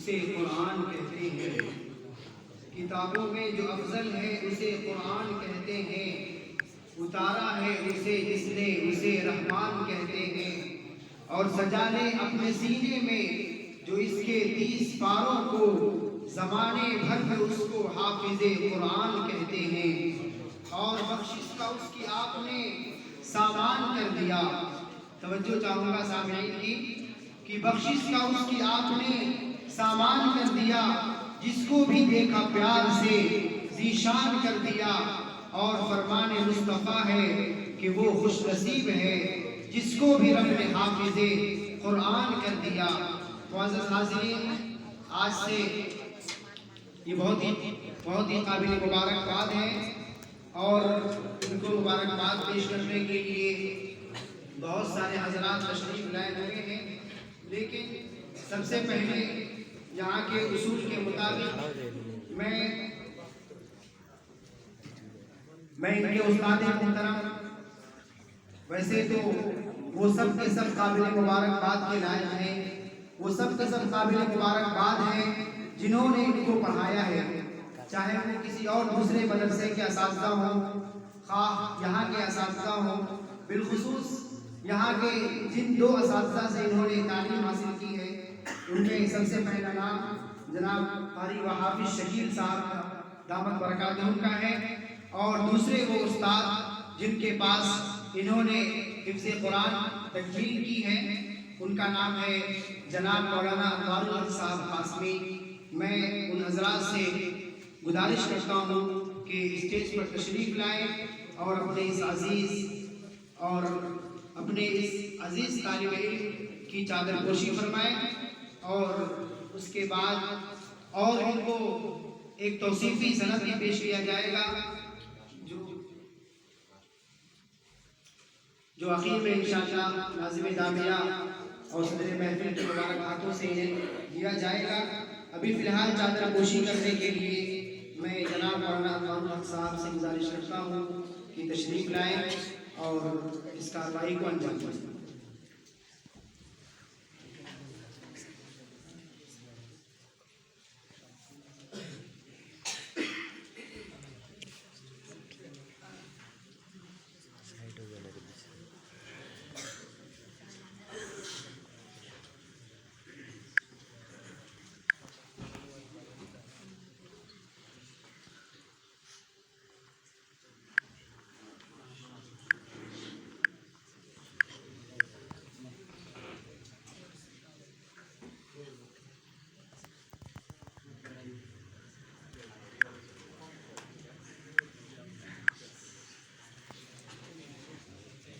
اسے قرآن کہتے ہیں، کتابوں میں جو افضل ہے اسے قرآن کہتے ہیں، اتارا ہے اسے جس نے اسے رحمان کہتے ہیں، اور سجا لے اپنے سینے میں جو اس کے 30 پاروں کو، زمانے بھر میں اس کو حافظ قرآن کہتے ہیں، اور بخشش کا اس کی آپ نے سامان کر دیا۔ توجہ چاہوں گا سامعین کی کہ بخشش کا اس کی آپ نے سامان کر دیا، جس کو بھی دیکھا پیار سے ذیشان کر دیا، اور فرمان مصطفیٰ ہے کہ وہ خوش نصیب ہے جس کو بھی رب نے حافظ قرآن کر دیا۔ معزز حاضرین، آج سے یہ بہت ہی قابل مبارکباد ہے، اور ان کو مبارکباد پیش کرنے کے لیے بہت سارے حضرات تشریف لائے ہوئے ہیں، لیکن سب سے پہلے یہاں کے اصول کے مطابق میں ان کے استاد محترم، ویسے تو وہ سب کے سب قابل مبارکباد کے لائق ہیں، وہ سب کے سب قابل مبارکباد ہیں جنہوں نے ان کو پڑھایا ہے، چاہے وہ کسی اور دوسرے مدرسے کے اساتذہ ہوں، خواہ یہاں کے اساتذہ ہوں، بالخصوص یہاں کے جن 2 اساتذہ سے انہوں نے تعلیم حاصل کی ہے، ان میں سب سے پہلا نام جناب قاری و حافظ شکیل صاحب کا دامت برکاتہم کا ہے، اور دوسرے وہ استاد جن کے پاس انہوں نے حفظ قرآن تکمیل کی ہے، ان کا نام ہے جناب مولانا انوار الحق صاحب قاسمی۔ میں ان حضرات سے گزارش کرتا ہوں کہ اسٹیج پر تشریف لائیں اور اپنے اس عزیز طالب علم کی چادر پوشی فرمائیں، اور اس کے بعد اور ان کو ایک توصیفی سند بھی پیش کیا جائے گا جو اخیر میں انشاءاللہ ناظم دامیہ اور صدر محفل کے مبارک ہاتھوں سے انہیں دیا جائے گا۔ ابھی فی الحال چادر پوشی کرنے کے لیے میں جناب مولانا انوار الحق صاحب سے گزارش کرتا ہوں کہ تشریف لائیں اور اس کارروائی کو انجام دیں۔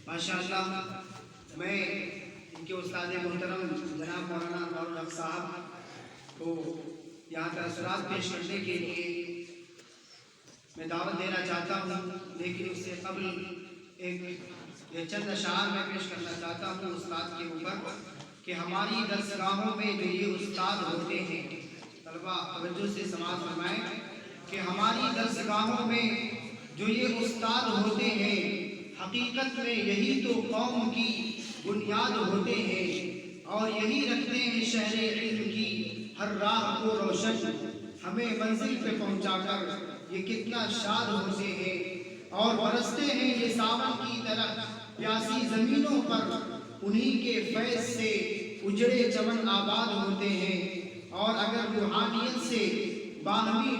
ماشاءاللہ، میں ان کے استاد محترم جناب مولانا انوار الحق صاحب کو یہاں تاثرات پیش کرنے کے لیے میں دعوت دینا چاہتا ہوں، لیکن اس سے قبل ایک چند اشعار میں پیش کرنا چاہتا ہوں استاد کے اوپر کہ ہماری درسگاہوں میں جو یہ استاد ہوتے ہیں، طلبہ توجہ سے سماعت فرمائیں کہ ہماری درسگاہوں میں جو یہ استاد ہوتے ہیں، حقیقت میں یہی تو قوم کی بنیاد ہوتے ہیں، اور یہی رکھتے ہیں شہر علم کی ہر راہ کو روشن، ہمیں منزل پہ پہنچا کر یہ کتنا شاد ہوتے ہیں، اور برستے ہیں یہ ساون کی طرح پیاسی زمینوں پر، انہی کے فیض سے اجڑے چمن آباد ہوتے ہیں، اور اگر روحانیت سے باہمی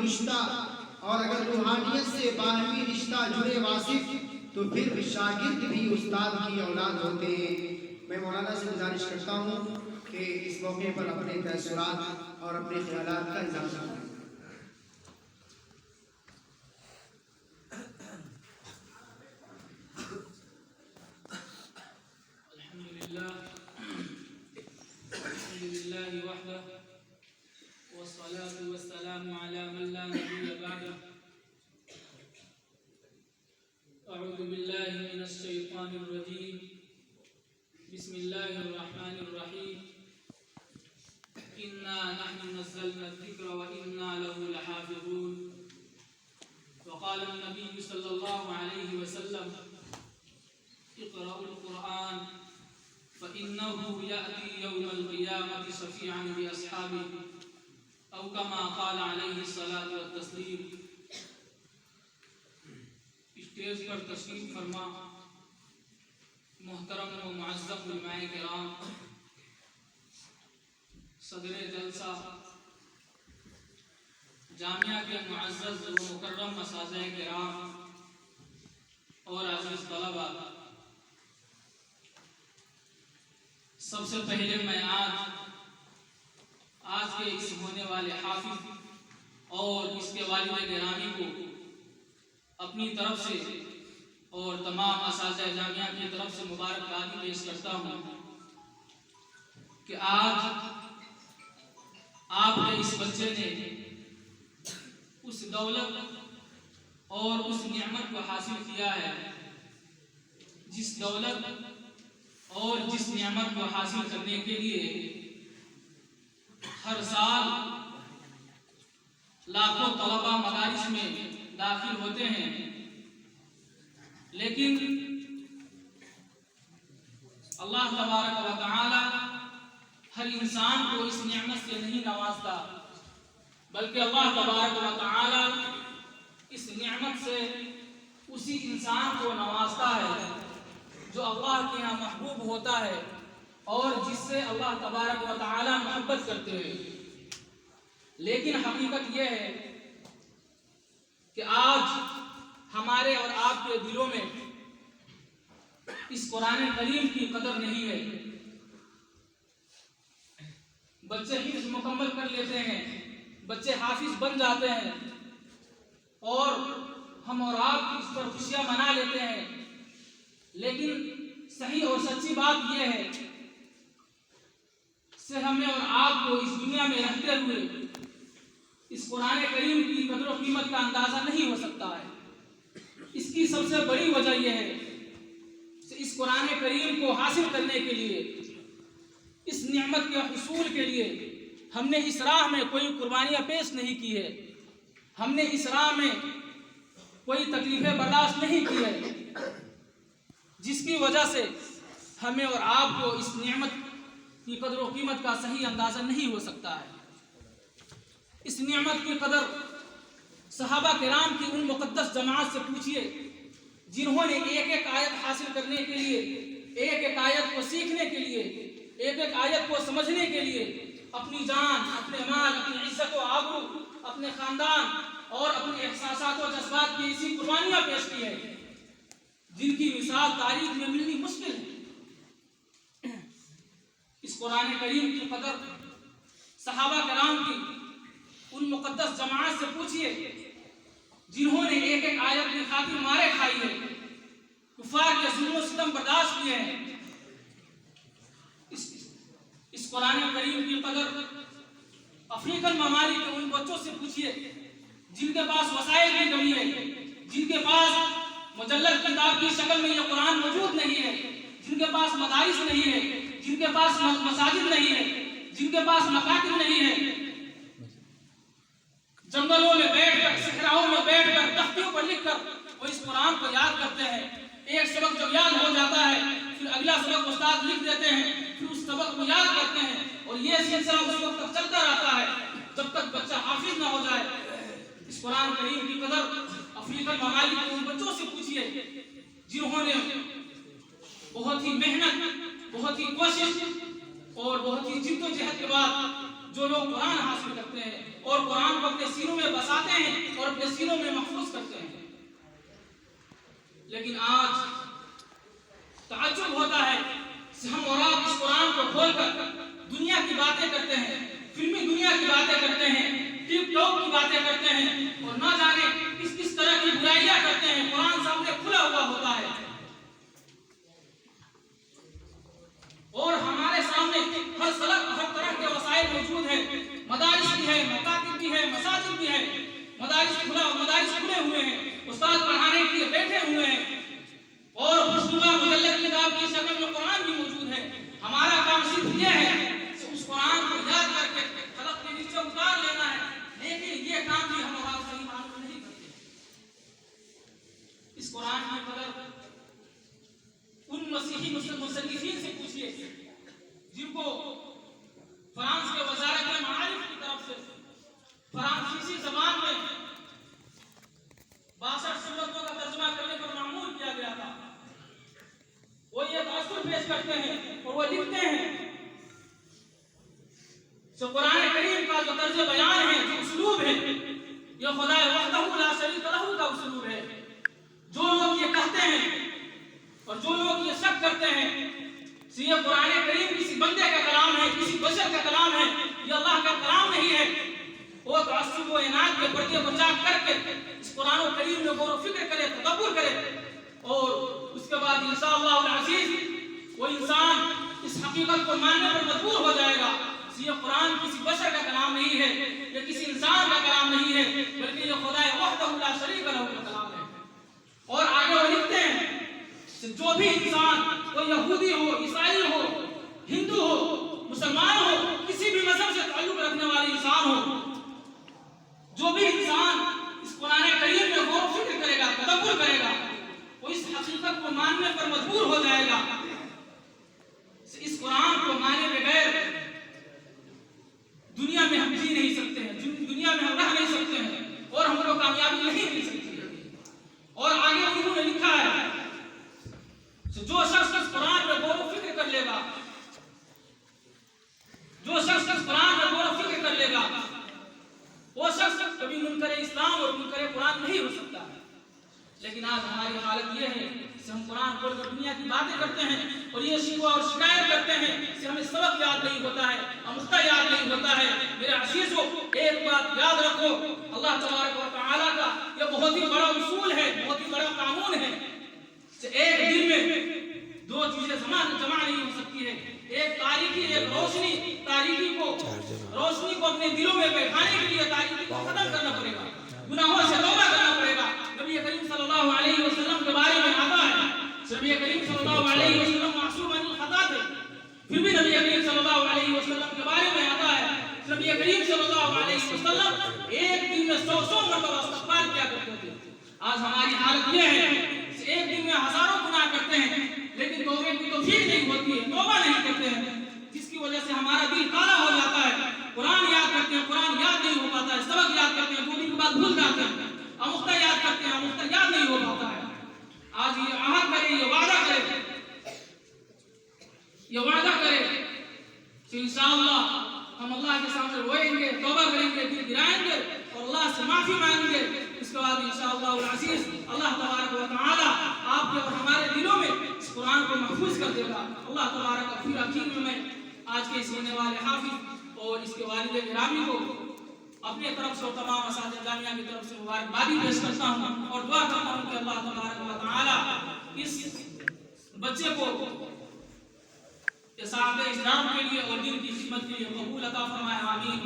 رشتہ جڑے واصف، تو پھر شاگرد بھی استاد کی اولاد ہوتے ہیں۔ میں مولانا سے گزارش کرتا ہوں کہ اس موقع پر اپنے تاثرات اور اپنے خیالات کا اظہار کریں۔ الحمدللہ وحدہ والصلاة والسلام على من لا نبي بعده۔ اعوذ باللہ من الشیطان الرجیم، بسم اللہ الرحمن الرحیم، انا نحن نزلنا الذکر وانا له لحافظون۔ وقال النبی صلی اللہ علیہ وسلم، اقرأوا القرآن فإنه يأتي يوم القيامة شفيعا بأصحابه او کما قال علیہ الصلاۃ والتسلیم۔ اسٹیج پر تشریف فرما محترم و معزز علماء کرام، صدر جلسہ، جامعہ کے معزز و مکرم اساتذہ کرام اور عزیز طلباء، سب سے پہلے میں آج کے اس ہونے والے حافظ اور اس کے والد گرامی کو اپنی طرف سے اور تمام اساتذہ جامعہ کی طرف سے مبارکباد پیش کرتا ہوں کہ آج آپ کے اس بچے نے اس دولت اور اس نعمت کو حاصل کیا ہے جس دولت اور جس نعمت کو حاصل کرنے کے لیے ہر سال لاکھوں طلباء مدارس میں داخل ہوتے ہیں، لیکن اللہ تبارک و تعالی ہر انسان کو اس نعمت سے نہیں نوازتا، بلکہ اللہ تبارک و تعالی اس نعمت سے اسی انسان کو نوازتا ہے جو اللہ کے یہاں محبوب ہوتا ہے اور جس سے اللہ تبارک و تعالی محبت کرتے ہیں۔ لیکن حقیقت یہ ہے کہ آج ہمارے اور آپ کے دلوں میں اس قرآن کریم کی قدر نہیں ہے۔ بچے حفظ مکمل کر لیتے ہیں، بچے حافظ بن جاتے ہیں اور ہم اور آپ اس پر خوشیاں منا لیتے ہیں، لیکن صحیح اور سچی بات یہ ہے کہ ہمیں اور آپ کو اس دنیا میں رہتے ہوئے اس قرآن کریم کی قدر و قیمت کا اندازہ نہیں ہو سکتا ہے۔ اس کی سب سے بڑی وجہ یہ ہے کہ اس قرآن کریم کو حاصل کرنے کے لیے، اس نعمت کے حصول کے لیے ہم نے اس راہ میں کوئی قربانیاں پیش نہیں کی ہے، ہم نے اس راہ میں کوئی تکلیفیں برداشت نہیں کی ہے، جس کی وجہ سے ہمیں اور آپ کو اس نعمت کی قدر و قیمت کا صحیح اندازہ نہیں ہو سکتا ہے۔ اس نعمت کی قدر صحابہ کرام کی ان مقدس جماعت سے پوچھئے جنہوں نے ایک ایک آیت حاصل کرنے کے لیے، ایک ایک آیت کو سیکھنے کے لیے، ایک ایک آیت کو سمجھنے کے لیے اپنی جان، اپنے مال، اپنی عزت و آبرو، اپنے خاندان اور اپنے احساسات و جذبات کی ایسی قربانیاں پیش کی ہیں جن کی مثال تاریخ میں ملنی مشکل ہے۔ اس قرآن کریم کی قدر صحابہ کرام کی ان مقدس جماعت سے پوچھئے جنہوں نے ایک ایک آیت کی خاطر مارے کھائی ہے، کفار کے ظلم و ستم برداشت کیے ہیں۔ اس قرآن کریم کی قدر افریقن ممالک کے ان بچوں سے پوچھئے جن کے پاس وسائل کی کمی ہے، جن کے پاس مجلد کتاب کی شکل میں یہ قرآن موجود نہیں ہے، جن کے پاس مدارس نہیں ہے، جن کے پاس مساجد نہیں ہے، جن کے پاس مکاتب نہیں ہے، جنگلوں میں بیٹھ کر، صحراؤں میں بیٹھ کر، تختیوں پر لکھ کر وہ اس قرآن کو یاد کرتے ہیں۔ ایک سبق جب یاد ہو جاتا ہے پھر اگلا سبق استاد لکھ دیتے ہیں، پھر اس سبق کو یاد کرتے ہیں اور یہ سلسلہ اس وقت تک چلتا رہتا ہے جب تک بچہ حافظ نہ ہو جائے۔ اس قرآن کریم کی قدر افریقن ممالک کے ان بچوں سے پوچھئے جنہوں نے بہت ہی محنت، بہت ہی کوشش اور بہت ہی جد و جہد کے بعد جو لوگ قرآن حاصل کرتے ہیں اور قرآن کو اپنے سینوں میں بساتے ہیں اور اپنے سینوں میں محفوظ کرتے ہیں، لیکن آج تعجب ہوتا ہے کہ ہم اور آپ اس قرآن کو کھول کر دنیا کی باتیں کرتے ہیں، فلمی دنیا کی باتیں کرتے ہیں، ٹک ٹاک کی باتیں کرتے ہیں اور نہ جانے کس طرح کی برائیاں کرتے ہیں۔ قرآن سامنے کھلا ہوا ہوتا ہے اور ہمارے سامنے ہر طرح کے وسائل موجود ہیں، مدارس بھی ہے، مکاتب بھی ہے، مساجد بھی ہے، مدارس کھلے ہوئے ہیں، استاد پڑھانے کے لیے بیٹھے ہوئے ہیں اور خوشنما مجلد کتاب کی شکل میں قرآن بھی موجود ہے۔ ہمارا کام صرف یہ ہے کہ اس قرآن کو یاد کر کے خلق کے نیچے اتار لینا ہے، لیکن یہ کام بھی ہم اور صحیح معلوم نہیں کرتے۔ اس قرآن کی قدر ان مسیحی مصنفین سے پوچھئے جن کو فرانس کے وزارت معارف کی طرف سے تو قرآن کریم کا جو طرز بیان ہے، جو اسلوب ہے، یہ خدا وحدہ لا شریک لہ کا اسلوب ہے. جو لوگ یہ کہتے ہیں اور جو لوگ یہ شک کرتے ہیں کہ یہ قرآن کریم کسی بندے کا کلام ہے، کسی بشر کا کلام ہے، یہ اللہ کا کلام نہیں ہے، وہ تعصب و عناد کے پردے کو چاک کر کے اس قرآن و کریم میں غور و فکر کرے، تدبر کرے، اور اس کے بعد انشاءاللہ العزیز وہ انسان اس حقیقت کو ماننے پر مجبور ہو جائے گا کہ یہ قرآن کسی بشر کا کلام نہیں ہے، یہ کسی انسان کا کلام نہیں ہے، بلکہ یہ خدا وحدہ لا شریک لہ کا کلام ہے. اور آگے وہ لکھتے ہیں کہ جو بھی انسان، وہ یہودی ہو، عیسائی ہو، ہندو ہو، مسلمان ہو، کسی بھی مذہب سے تعلق رکھنے والے انسان ہو، جو بھی انسان اس قرآن کریم میں غور و فکر کرے گا، تدبر کرے گا، وہ اس حقیقت کو ماننے پر مجبور ہو جائے گا. اس قرآن کو مانے بغیر دنیا میں ہم جی نہیں سکتے ہیں، دنیا میں ہم رہ نہیں سکتے ہیں، اور ہم کو کامیابی نہیں مل سکتی ہے. اور آگے انہوں نے لکھا ہے جو شخص اس قرآن میں غور و فکر کر لے گا، جو شخص اس قرآن میں غور و فکر کر لے گا، وہ شخص کبھی منکر اسلام اور منکر قرآن نہیں ہو سکتا. لیکن آج ہماری حالت یہ ہے کہ ہم قرآن پڑھ کر دنیا کی باتیں کرتے ہیں اور یہ شکوہ اور شکایت کرتے ہیں کہ ہمیں سبق یاد نہیں ہوتا ہے، آموختہ یاد نہیں ہوتا ہے. میرے عزیزو، ایک بات یاد رکھو، اللہ تبارک و تعالیٰ کا یہ بہت ہی بڑا اصول ہے، بہت ہی بڑا قانون ہے کہ ایک دن میں دو چیزیں جمع نہیں ہو سکتی ہے. ایک تاریکی، ایک روشنی. تاریکی کو، روشنی کو اپنے دلوں میں بیٹھانے کے لیے تاریکی کو ختم کرنا پڑے گا، گناہوں سے توبہ کرنا پڑے گا. نبی کریم صلی اللہ علیہ وسلم کے بارے میں آتا ہے، نبی کریم صلی اللہ علیہ وسلم معصوم عن الخطا تھے، پھر بھی نبی کریم صلی اللہ علیہ وسلم کے بارے میں آتا ہے نبی کریم صلی اللہ علیہ وسلم ایک دن میں 100 مرتبہ استغفار کیا کرتے تھے. آج ہماری حالت یہ ہے کہ ایک دن میں ہزاروں گناہ کرتے ہیں لیکن توبے کی توفیق نہیں ہوتی ہے، توبہ نہیں کرتے ہیں، جس کی وجہ سے ہمارا دل کالا ہو جاتا ہے. قرآن یاد کرتے ہیں، قرآن یاد نہیں ہو پاتا ہے، سبق یاد کرتے ہیں، 2 دن کے بعد بھول جاتے ہیں، آموختہ یاد کرتے ہیں، آموختہ یاد نہیں ہو پاتا ہے. آج یہ عہد کرے، یہ وعدہ کرے، یہ وعدہ کرے کہ انشاءاللہ ہم اللہ کے سامنے روئیں گے، توبہ کریں گے، دل گرائیں گے اور اللہ سے معافی مانگیں گے. اس کے بعد انشاءاللہ العزیز اللہ تبارک و تعالی آپ کے اور ہمارے دلوں میں اس قرآن کو محفوظ کر دے گا. اللہ تبارک. پھر آخر میں آج کے اس ہونے والے حافظ اور اس کے والد گرامی کو اپنے طرف سے اور تمام اساتذہ جامعہ کی طرف سے مبارکبادی پیش کرتا ہوں اور دعا کرتا ہوں کہ اللہ تبارک و تعالی اس بچے کو اسعاد اسلام کے لیے اور دین کی خدمت کے لیے قبول عطا فرمائے. آمین.